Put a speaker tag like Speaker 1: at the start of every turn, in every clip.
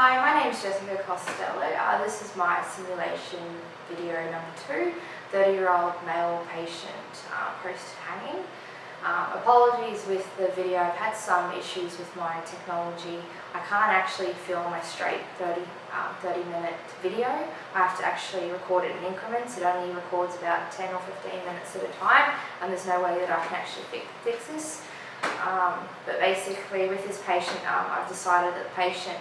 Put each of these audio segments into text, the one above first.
Speaker 1: Hi, my name is Jessica Costello. This is my simulation video number 2, 30-year-old male patient post-hanging. Apologies with the video, I've had some issues with my technology. I can't actually film a straight 30-minute video. I have to actually record it in increments. It only records about 10 or 15 minutes at a time, and there's no way that I can actually fix this. But basically with this patient, I've decided that the patient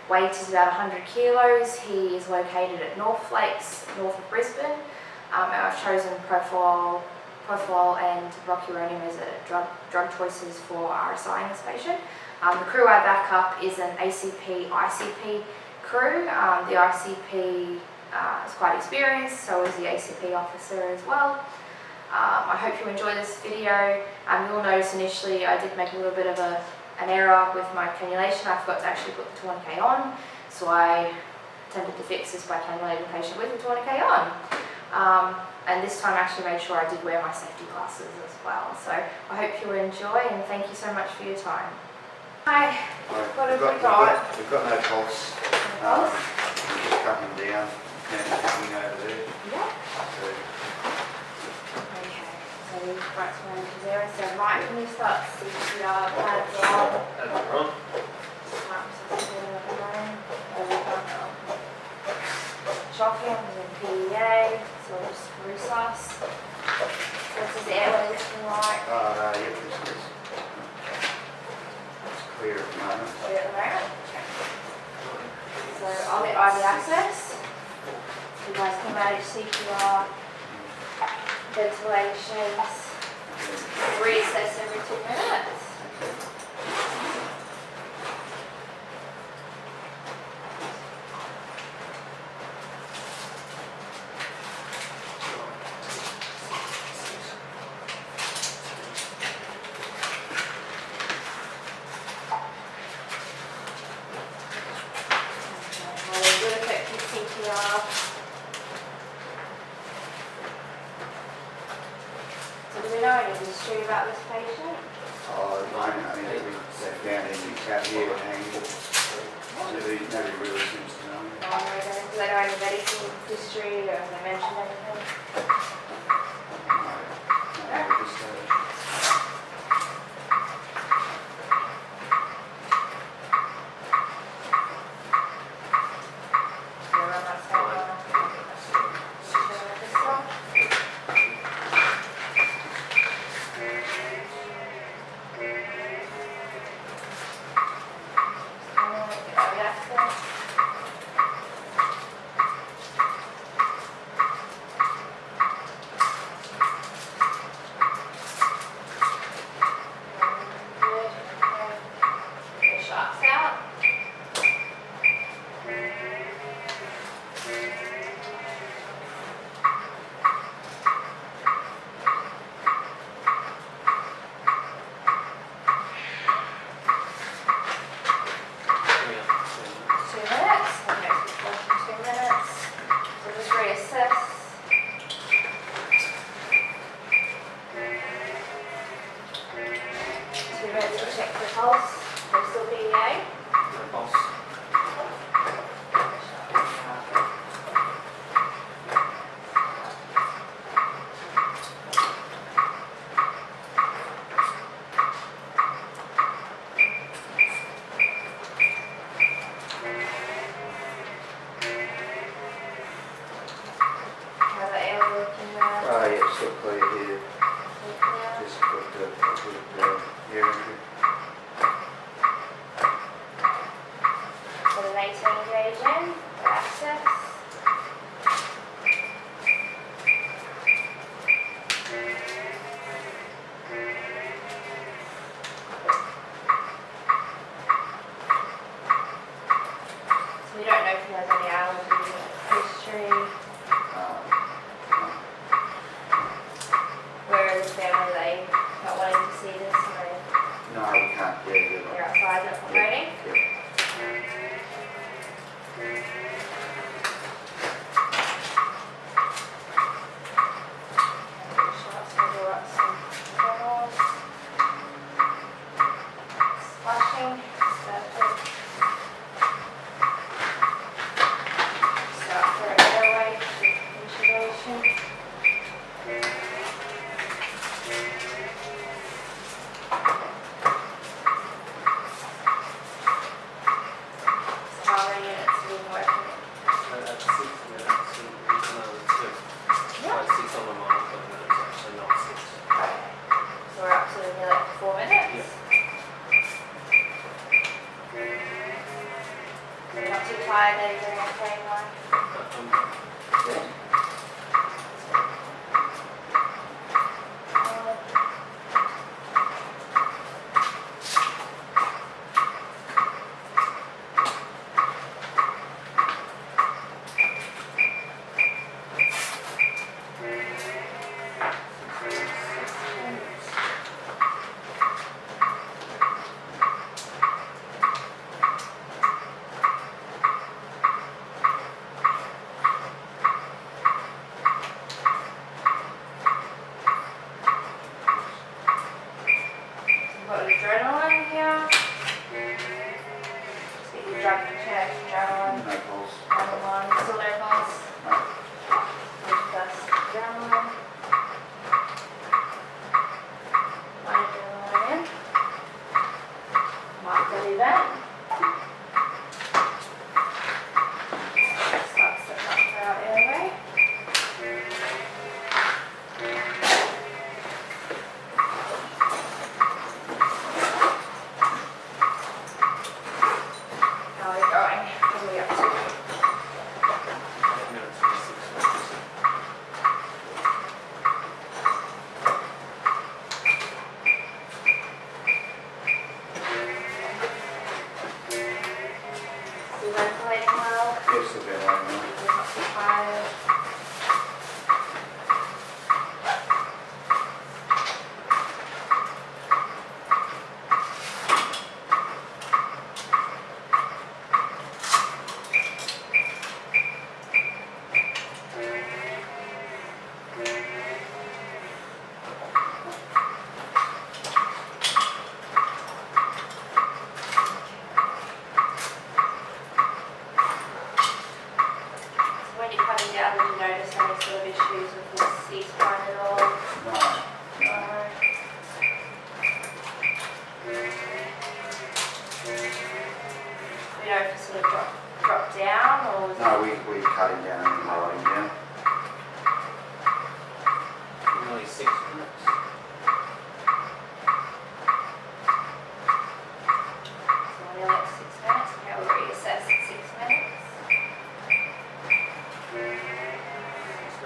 Speaker 1: weight is about 100 kilos. He is located at North Lakes, north of Brisbane. I've chosen Profile and rocuronium as drug choices for RSI in this patient. The crew I back up is an ACP-ICP crew. The ICP is quite experienced, so is the ACP officer as well. I hope you enjoy this video. You'll notice initially I did make a little bit of an error with my cannulation. I forgot to actually put the tourniquet on, so I attempted to fix this by cannulating the patient with the tourniquet on. And this time I actually made sure I did wear my safety glasses as well. So I hope you enjoy, and thank you so much for your time. Hi, what have we got?
Speaker 2: We've got no pulse. We're just cutting him down and coming over there.
Speaker 1: Yeah. So right to 1 to 0. So Mike, can you start CPR pads on?
Speaker 3: Pads are on.
Speaker 1: Shocking and PEA, so we'll just resus. What's his airway looking like?
Speaker 2: Yep, it's clear at the moment.
Speaker 1: Clear at the moment? Okay. So I'll get IV access. You guys can manage CPR, ventilations, reassess every 2 minutes. Good effective CPR. So do we know any history about this patient?
Speaker 2: I mean, we sat down and he's out here hanging. Nobody really seems to know.
Speaker 1: Do they know any medical history, or have they mentioned anything?
Speaker 2: No, at this stage. Check the pulse, there's still PEA.
Speaker 3: Pulse.
Speaker 1: How's the airway looking there?
Speaker 2: Yeah, still clear here. Just put the air entry.
Speaker 1: Put an 18 gauge in for access. So we don't know if he has any allergy history.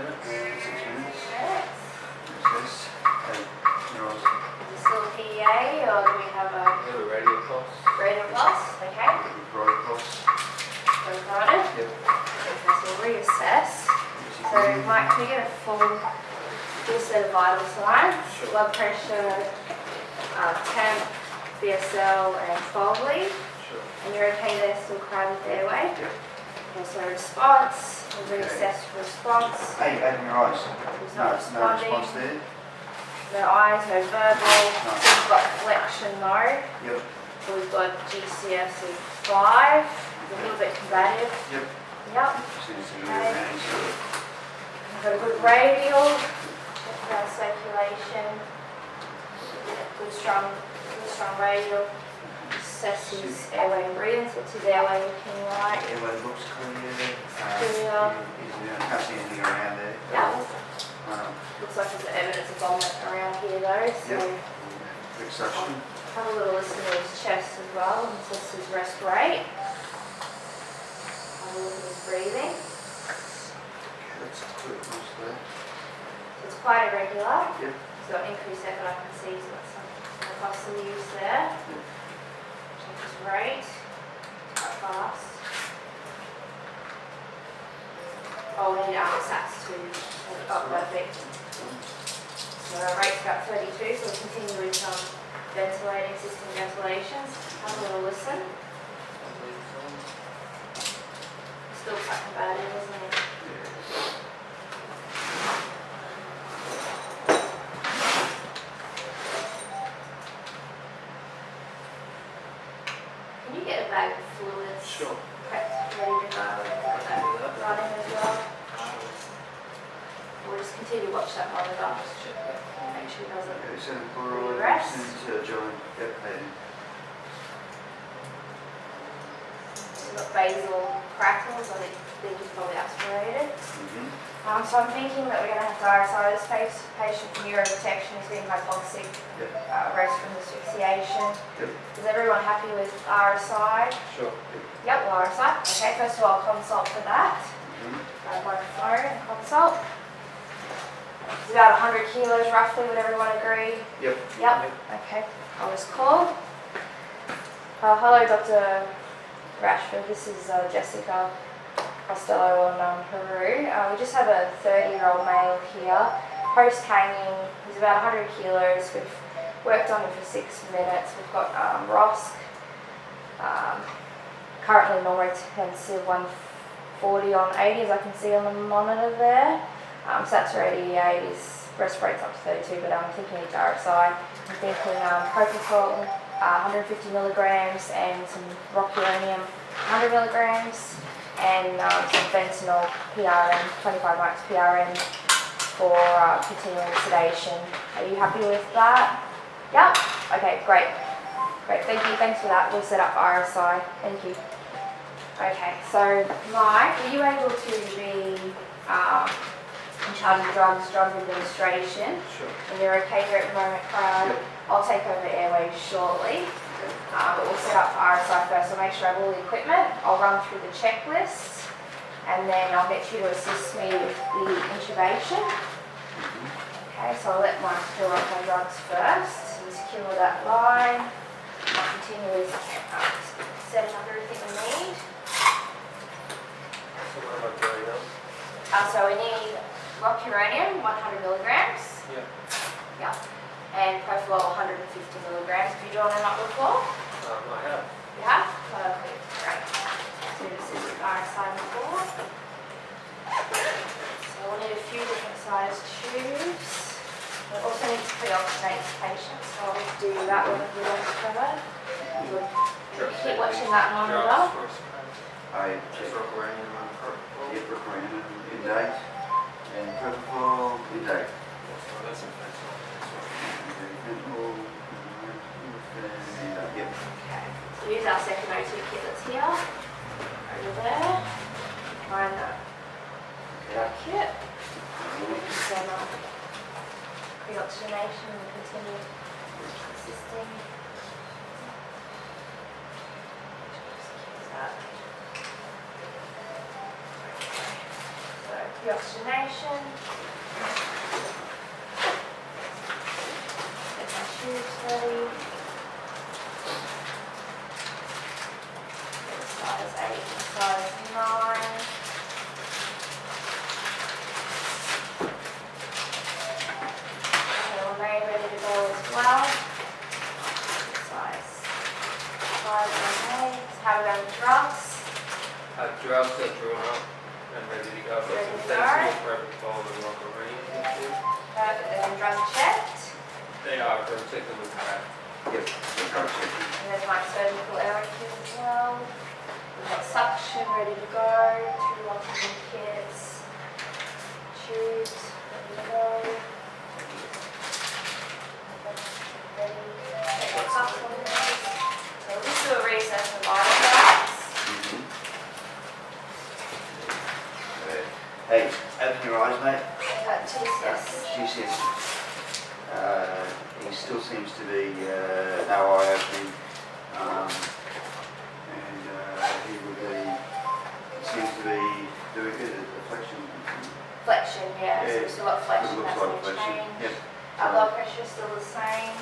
Speaker 3: minutes.
Speaker 2: 6 minutes.
Speaker 1: Minutes.
Speaker 2: Yes. You're on.
Speaker 1: Is it still PEA or do we have a
Speaker 3: We have a radio pulse.
Speaker 1: rate of loss? Okay.
Speaker 2: Protocols.
Speaker 1: So got it.
Speaker 2: Yep.
Speaker 1: Okay, so we'll reassess. So Mike, can you get a full set of vital signs?
Speaker 3: Sure.
Speaker 1: Blood pressure, temp, BSL and Foley.
Speaker 3: Sure.
Speaker 1: And you're okay there, still crowded airway?
Speaker 2: Yep.
Speaker 1: Okay, so response, we'll reassess response.
Speaker 2: Hey, open your eyes.
Speaker 1: There's
Speaker 2: No,
Speaker 1: no
Speaker 2: no
Speaker 1: responding.
Speaker 2: response there.
Speaker 1: No eyes, no verbal.
Speaker 2: No.
Speaker 1: We've got flexion, no.
Speaker 2: Yep.
Speaker 1: So we've got GCS of 5. It's a little bit combative.
Speaker 2: Yep.
Speaker 1: Yep.
Speaker 2: Seems to be
Speaker 1: Okay.
Speaker 2: around, so
Speaker 1: We've got a good radial. Check our circulation. Good strong radial. Assess his airway and breathing. So what's his airway looking like?
Speaker 2: airway looks clear.
Speaker 1: Clear.
Speaker 2: Can't see anything around there. at
Speaker 1: Yeah.
Speaker 2: all.
Speaker 1: Looks like there's evidence of vomit around here though. So
Speaker 2: Yep. Quick suction.
Speaker 1: have a little listen to his chest as well and assess his rest rate. Have a look at his breathing.
Speaker 2: That's quick, nice there.
Speaker 1: So it's quite irregular.
Speaker 2: Yep.
Speaker 1: He's got increased effort, I can see, so that's some muscle use there. Check his rate. Quite fast. Oh, we need sats too. Oh, perfect. So our rate's about 32, so we'll continue with ventilating, system ventilations. Have a little listen. Still quite combative, isn't it? Can you get a bag of fluids?
Speaker 3: Sure.
Speaker 1: Prepped, ready to go, and got that running as well? We'll just continue to watch that monitor.
Speaker 3: Check that.
Speaker 1: Make sure it doesn't.
Speaker 2: Okay, so
Speaker 1: Will you
Speaker 2: for
Speaker 1: rest?
Speaker 2: join. Yep.
Speaker 1: We've got basal crackles, I think it's probably aspirated.
Speaker 2: Mm-hmm.
Speaker 1: So I'm thinking that we're going to have to RSI this patient for neuroprotection. He's being hypoxic,
Speaker 2: Yep.
Speaker 1: arrest from asphyxiation.
Speaker 2: Yep.
Speaker 1: Is everyone happy with RSI?
Speaker 3: Sure.
Speaker 1: Yep, well, RSI. Okay, first of all, consult for that.
Speaker 2: Mm-hmm.
Speaker 1: Grab my phone and consult. It's about 100 kilos roughly, would everyone agree?
Speaker 2: Yep.
Speaker 1: Yep. Okay, I'll just call. Hello, Dr. Rashford. This is Jessica Costello on Peru. We just have a 30-year-old male here, post-hanging. He's about 100 kilos. We've worked on him for 6 minutes. We've got ROSC, currently normal intensive 140 on 80, as I can see on the monitor there. Saturated 88, his breast rate's up to 32, but I'm thinking it's RSI. I'm thinking propofol, 150 milligrams, and some rocuronium, 100 milligrams, and some fentanyl PRN, 25 mics PRN for continuing sedation. Are you happy with that? Yep. Okay, great. Great, thank you. Thanks for that. We'll set up RSI. Thank you. Okay, so Mike, are you able to be in charge of drug administration?
Speaker 3: Sure.
Speaker 1: And you're okay here at the moment, Crowd?
Speaker 2: Yep.
Speaker 1: I'll take over airways shortly. But we'll set up RSI first. I'll make sure I have all the equipment. I'll run through the checklist. And then I'll get you to assist me with the intubation. Okay, so I'll let Mike fill up my drugs first. So secure that line. I'll continue with setting up everything we need.
Speaker 3: So what am I doing now?
Speaker 1: So we need rocuronium, 100 milligrams.
Speaker 3: Yeah.
Speaker 1: Yep. And propofol, 150 milligrams. Have you drawn them up before?
Speaker 3: I have.
Speaker 1: You have? Perfect. Great. So this is RSI before. So we'll need a few different size tubes. We also need to pre-oxygenate the patient, so I'll do that when we don't cover. Keep watching that monitor.
Speaker 2: I
Speaker 3: Just
Speaker 2: check.
Speaker 3: rocuronium and propofol.
Speaker 2: Yep, recording in date. And propofol in date.
Speaker 3: That's in place.
Speaker 2: Yep.
Speaker 1: Okay. So use our second O2 kit that's here. Over there. Find that kit. Some pre-oxygenation and continue assisting. Secure that. So pre-oxygenation. Get my tubes ready. Size 8 and size 9. LMA ready to go as well. Size 5 LMA. How about the drugs?
Speaker 3: Drugs are drawn up and ready to go. I've got some sensible propofol and locurine.
Speaker 1: Perfect. And then drugs checked.
Speaker 3: They are, going to take them with that.
Speaker 2: Yep.
Speaker 1: And there's my surgical air kit as well. We've got suction ready to go. 2 oxygen kits. Tubes ready to go. Ready. Take our supplements. So we'll just do a reassessment of items.
Speaker 2: Hey, open your eyes, mate.
Speaker 1: GCS.
Speaker 2: GCS. He still seems to be no eye opening, and he seems to be doing good at the flexion.
Speaker 1: Flexion, yeah. So we've still got flexion.
Speaker 2: It looks
Speaker 1: That's
Speaker 2: like
Speaker 1: going to
Speaker 2: flexion.
Speaker 1: change.
Speaker 2: Yep.
Speaker 1: Our blood pressure is still the same.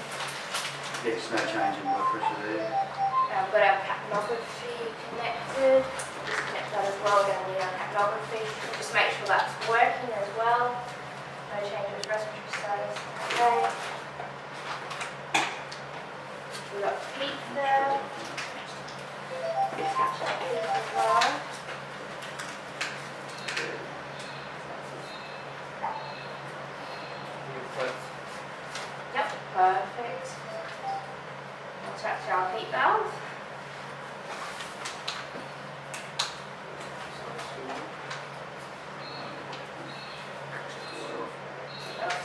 Speaker 2: Yes, no change in blood pressure there.
Speaker 1: We've got our capnography connected. Disconnect that as well. We're going to need our capnography. Just make sure that's working as well. No change with respiratory status. Okay. We've got peak there. Catch that peak as well. Yep, perfect. We'll attach our peak valve.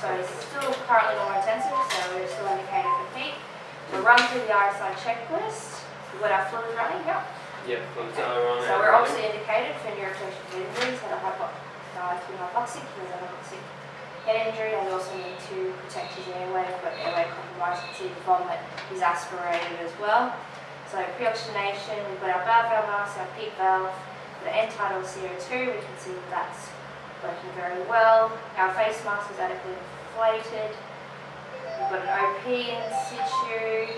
Speaker 1: So it's still currently more intensive, so we're still indicated for peak. We'll run through the RSI checklist. We've got our fluid running, yep.
Speaker 3: Yep, fluids are on.
Speaker 1: So we're obviously indicated for neuroprotection head injuries that are hypoxic, he has a hypoxic head injury, and we also need to protect his airway. We've got airway compromise, you can see the vomit, he's aspirated as well. So pre-oxygenation, we've got our valve mask, our peak valve, the end-tidal CO2, we can see that that's working very well. Our face mask is adequately inflated. We've got an OP in situ,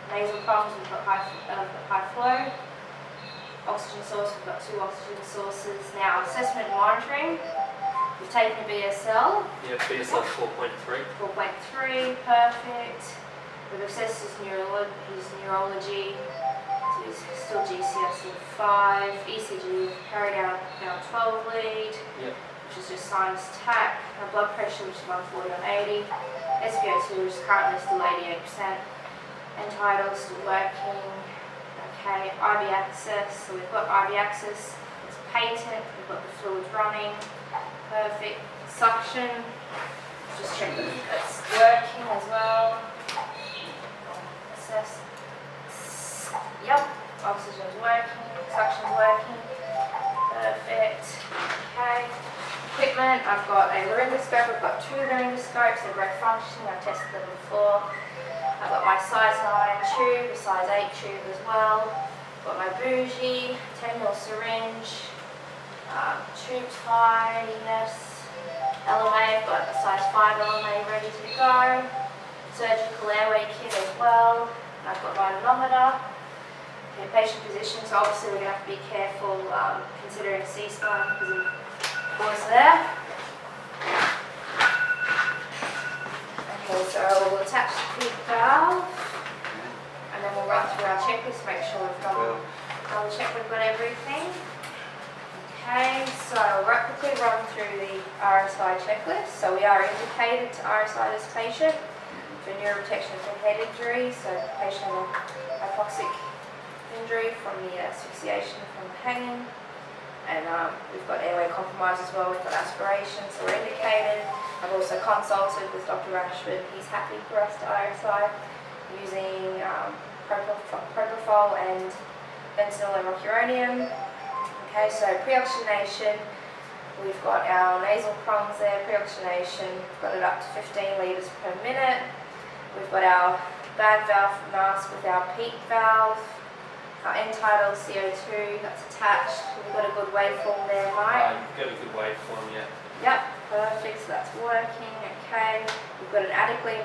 Speaker 1: nasal prongs, we've got high flow. Oxygen source, we've got 2 oxygen sources. Now, assessment monitoring, we've taken a BSL.
Speaker 3: Yep, BSL 4.3.
Speaker 1: 4.3, perfect. We've assessed his neurology, so he's still GCS in 5. ECG carried out now 12 lead.
Speaker 3: Yep.
Speaker 1: Which is just sinus tach. Our blood pressure, which is 140 on 80. SpO2, which is currently still 88%. End-tidal still working. Okay, IV access. So we've got IV access. It's patent. We've got the fluids running. Perfect. Suction. Just check that it's working as well. Assess. Yep. Oxygen's working. Suction's working. Perfect. Okay. Equipment, I've got a laryngoscope, I've got 2 laryngoscopes, they're both functioning, I've tested them before. I've got my size 9 tube, a size 8 tube as well. I've got my bougie, 10ml syringe, tube tidiness, LMA, I've got a size 5 LMA ready to go. Surgical airway kit as well. I've got my manometer. Okay, patient position, so obviously we're going to have to be careful considering C-spine because of voice there. Okay, so we'll attach the peak valve and then we'll run through our checklist, make sure we've got double check we've got everything. Okay, so we'll quickly run through the RSI checklist. So we are indicated to RSI this patient for neuroprotection for head injury, so the patient has a hypoxic injury from the asphyxiation from the hanging. And we've got airway compromise as well, we've got aspiration, so we're indicated. I've also consulted with Dr. Rashford, he's happy for us to RSI using propofol and fentanyl and rocuronium. Okay, so pre-oxygenation, we've got our nasal prongs there, pre-oxygenation, we've got it up to 15 litres per minute. We've got our bag valve mask with our peak valve. Our end-tidal CO2, that's attached. We've got a good waveform there, Mike.
Speaker 3: You've got a good waveform, yeah.
Speaker 1: Yep, perfect, so that's working, okay. We've got an adequately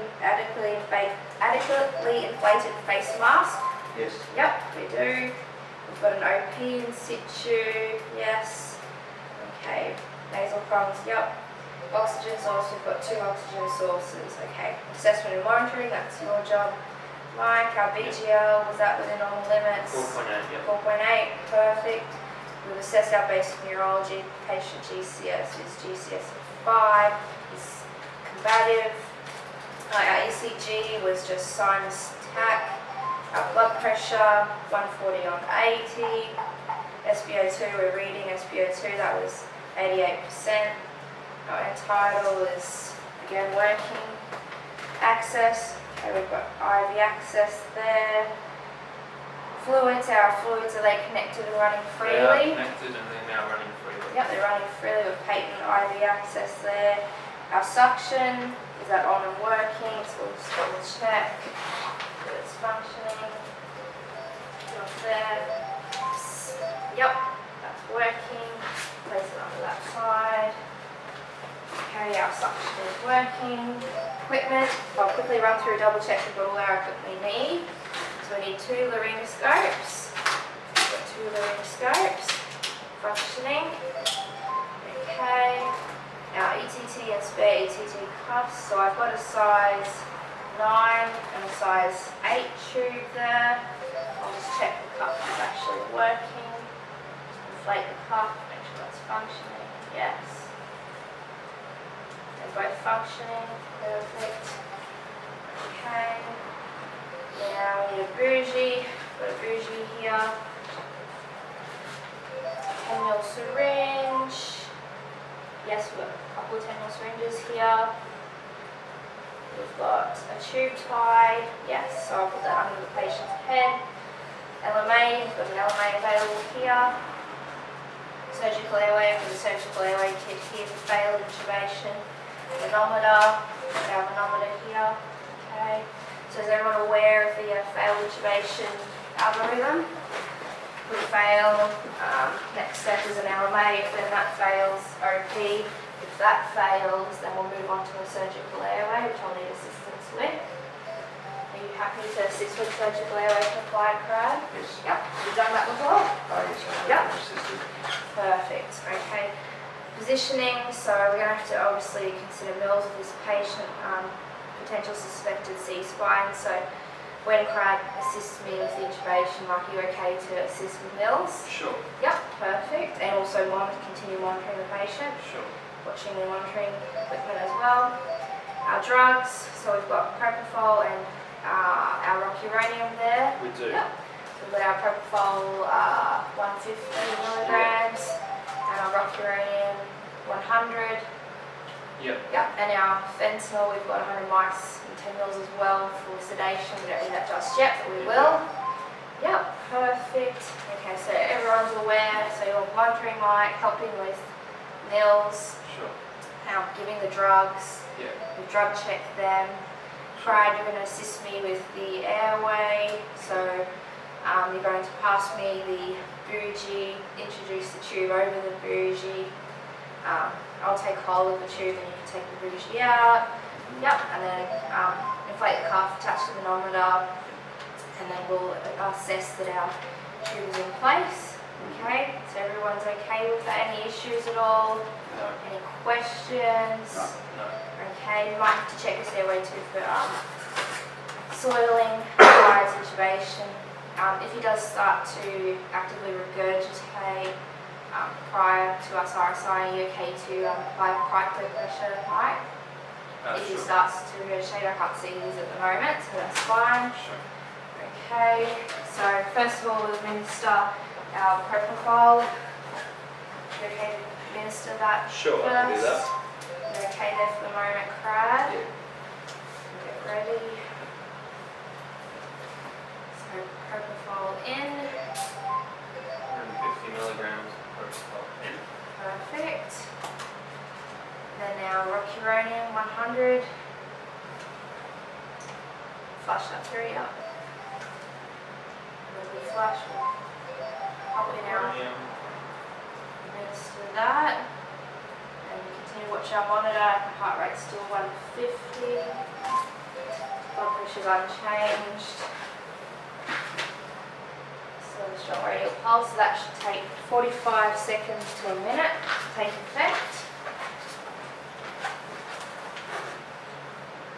Speaker 1: inflated face mask.
Speaker 2: Yes.
Speaker 1: Yep, we do. We've got an OP in situ, yes. Okay, nasal prongs, yep. Oxygen source, we've got 2 oxygen sources, okay. Assessment and monitoring, that's your job. Mike, our BGL, was that within normal limits?
Speaker 3: 4.8, yeah.
Speaker 1: 4.8, perfect. We've assessed our basic neurology. Patient GCS is GCS of 5, is combative. Our ECG was just sinus tach. Our blood pressure, 140 on 80. SpO2, we're reading SpO2, that was 88%. Our end-tidal is, again, working. Access, okay, we've got IV access there. Fluids, our fluids, are they connected and running freely?
Speaker 3: They are connected and they're now running freely.
Speaker 1: Yep, they're running freely with patent IV access there. Our suction, is that on and working? So we'll just double check that it's functioning. Not there. Yep, that's working. Place it onto that side. Okay, our suction is working. Equipment, I'll quickly run through, double check we've got all our equipment we need. So we need 2 laryngoscopes. We've got 2 laryngoscopes functioning. Okay. Our ETT and spare ETT cuffs. So I've got a size 9 and a size 8 tube there. I'll just check the cuff is actually working. Just inflate the cuff, make sure that's functioning. Yes. They're both functioning. Perfect. Okay. Now we need a bougie. Got a bougie here. 10ml syringe. Yes, we've got a couple of 10ml syringes here. We've got a tube tie. Yes, so I'll put that under the patient's head. LMA, we've got an LMA available here. Surgical airway, for the surgical airway kit here for failed intubation. Manometer, we've got our manometer here. Okay. So is everyone aware of the failed intubation algorithm? We fail, next step is an LMA. If then that fails, OP. If that fails, then we'll move on to a surgical airway, which I'll need assistance with. Are you happy to assist with surgical airway for acquired crowd?
Speaker 2: Yes.
Speaker 1: Yep. Have you done that before?
Speaker 2: Oh, yes, I
Speaker 1: Yep.
Speaker 2: have assisted.
Speaker 1: Perfect. Okay. Positioning. So we're going to have to obviously consider Mills of this patient. Potential suspected C-spine. So when Craig assists me with the intubation, are you okay to assist with Mills?
Speaker 3: Sure.
Speaker 1: Yep, perfect. And also continue monitoring the patient,
Speaker 3: Sure.
Speaker 1: watching the monitoring equipment as well. Our drugs, so we've got propofol and our rocuronium there.
Speaker 3: We do.
Speaker 1: Yep. So we've got our propofol 150 milligrams and our rocuronium 100.
Speaker 3: Yep.
Speaker 1: Yep, and our fentanyl, we've got 100 mics and 10 mils as well for sedation. We don't need that just yet, but we will. Yep, perfect. Okay, so everyone's aware. So you're monitoring Mike, helping with mils,
Speaker 3: Sure.
Speaker 1: giving the drugs.
Speaker 3: Yeah.
Speaker 1: We've drug checked them. Pride, you're going to assist me with the airway. So you're going to pass me the bougie, introduce the tube over the bougie. I'll take hold of the tube and you can take the bougie out. Yep, and then inflate the cuff, attach the manometer, and then we'll assess that our tube is in place. Okay, so everyone's okay with that? Any issues at all?
Speaker 3: No.
Speaker 1: Any questions?
Speaker 3: No.
Speaker 1: Okay, you might have to check this airway too for soiling prior to intubation. If he does start to actively regurgitate prior to us RSI, are you okay to apply cryo pressure, right? If he
Speaker 3: Sure.
Speaker 1: starts to regurgitate, I can't see these at the moment, so that's fine.
Speaker 3: Sure.
Speaker 1: Okay, so first of all we'll administer our propofol. You okay to administer that
Speaker 3: Sure,
Speaker 1: first?
Speaker 3: I can do that.
Speaker 1: You're okay there for the moment, Crad?
Speaker 3: Yeah.
Speaker 1: Get ready. So propofol in.
Speaker 3: 150 milligrams of propofol in.
Speaker 1: Perfect. Then our rocuronium 100. Flush that through, yeah. When we flush, we'll pop it in our
Speaker 3: Rocuronium.
Speaker 1: administer that. And we can continue to watch our monitor. Heart rate's still 150. Blood pressure's unchanged. Still a strong radial pulse, so that should take 45 seconds to a minute to take effect.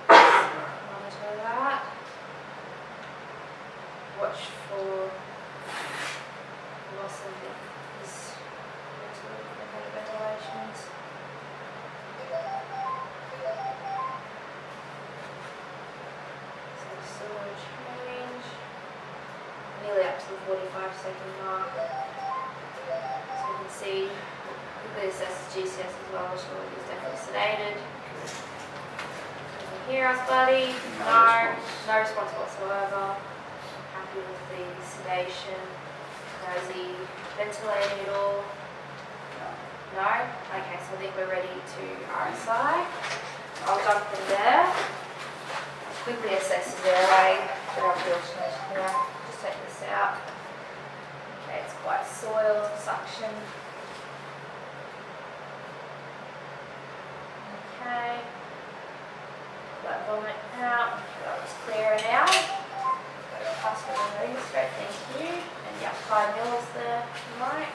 Speaker 1: Monitor that. Watch for loss of his ventilations. So still no change. Nearly up to the 45-second mark. So you can see quickly assess GCS as well, which is definitely sedated. Can you hear us, buddy? No response whatsoever. Happy with the sedation. Is he ventilating at all? No? Okay, so I think we're ready to RSI. I'll jump in there. Quickly assess his airway. Put our filtration here. Just take this out. Okay, it's quite soiled, suction. Okay. Let vomit out. That was clear now. Password and ring straight, thank you. And yeah, 5 mils there, right.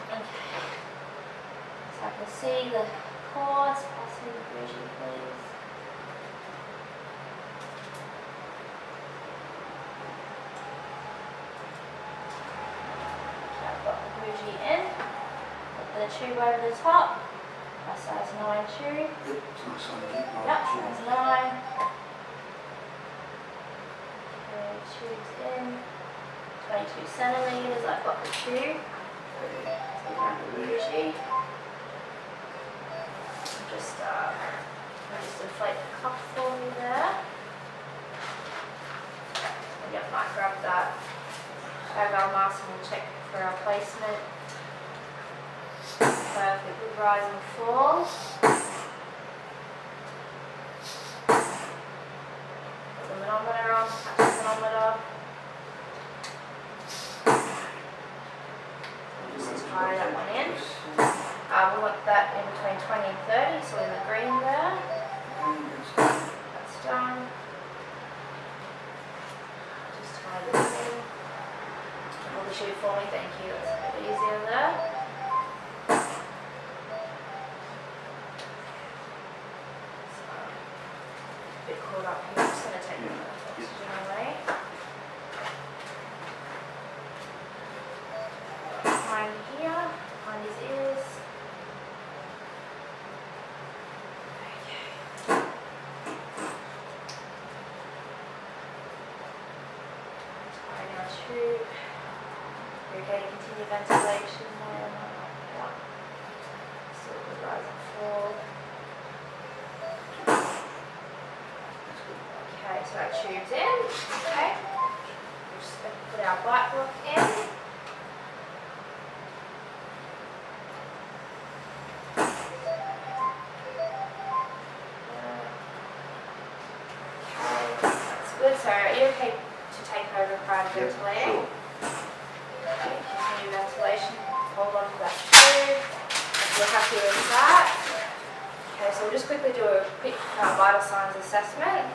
Speaker 1: Okay. So I can see the cords. Pass me the bougie, please. Okay, I've got the bougie in. Put the tube over the top. My size 9 tube.
Speaker 2: Yep, it's nice on you.
Speaker 1: Yep, size 9. Okay, tube's in. 22 centimeters, I've got the tube. Take out the bougie. Just inflate the cup for me there. And yep, might grab that overall mask and check for our placement. Perfect, good rise and fall. Put the manometer on, catch the manometer. And just tie that one in. We want that in between 20 and 30, so in the green there. That's done. Just tie this in. Hold the shoe for me, thank you, that's a bit easier there. Bit caught up here, I'm just going to take the oxygen away. Behind here, behind his ears. Okay. Tying our tube. We're going to continue ventilation there. Yeah. Still good rise and fall. Okay, so our tube's in. Okay. We're just going to put our bite block in. Okay, that's good. So are you okay to take over prior to ventilating?
Speaker 2: Sure.
Speaker 1: Okay, continue ventilation. Hold on to that tube. If you're happy with that. Okay, so we'll just quickly do a quick vital signs assessment.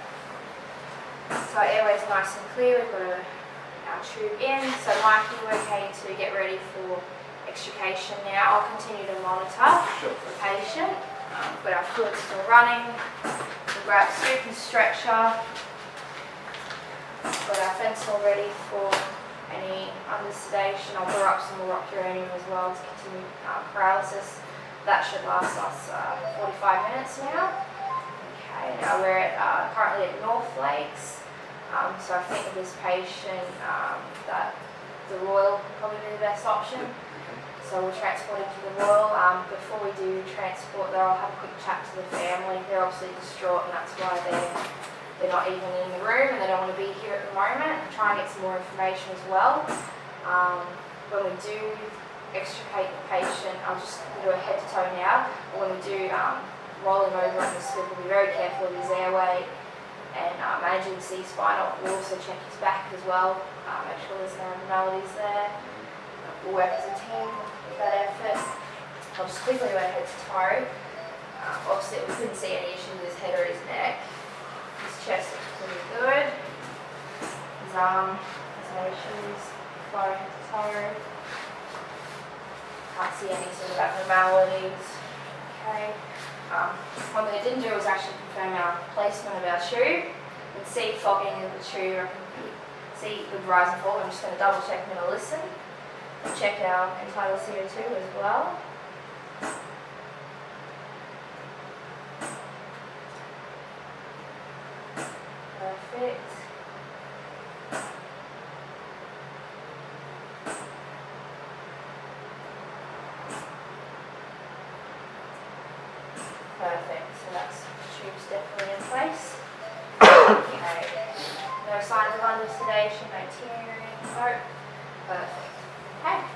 Speaker 1: So our airway's nice and clear, we've got our tube in. So Mike, you're okay to get ready for extrication now. I'll continue to monitor the patient. We've got our fluid still running. We'll grab soup and stretcher. We've got our fentanyl ready for any under sedation. I'll draw up some more uranium as well to continue paralysis. That should last us 45 minutes now. Okay, now we're currently at North Lakes. So I think with this patient that the Royal will probably be the best option. So we'll transport him to the Royal. Before we do transport though, I'll have a quick chat to the family. They're obviously distraught and that's why they're not even in the room and they don't want to be here at the moment. I'm trying to get some more information as well. When we do extricate the patient, I'll just do a head to toe now, but when we do roll him over on the slip, we'll be very careful of his airway And managing C-spine, we'll also check his back as well, make sure there's no abnormalities there. We'll work as a team with that effort. I'll just quickly work his toe. Obviously we couldn't see any issues with his head or his neck. His chest looks pretty good. His arm has no issues. Forehead to toe. Can't see any sort of abnormalities. Okay. One thing I didn't do was actually confirm our placement of our tube. You can see fogging in the tube. I can see the rise and fall. I'm just going to double check. I'm going to listen and check our entitled CO2 as well. Perfect. Perfect. So that's the tube's definitely in place. Okay. No signs of under sedation, no tearing. Nope. Perfect. Okay.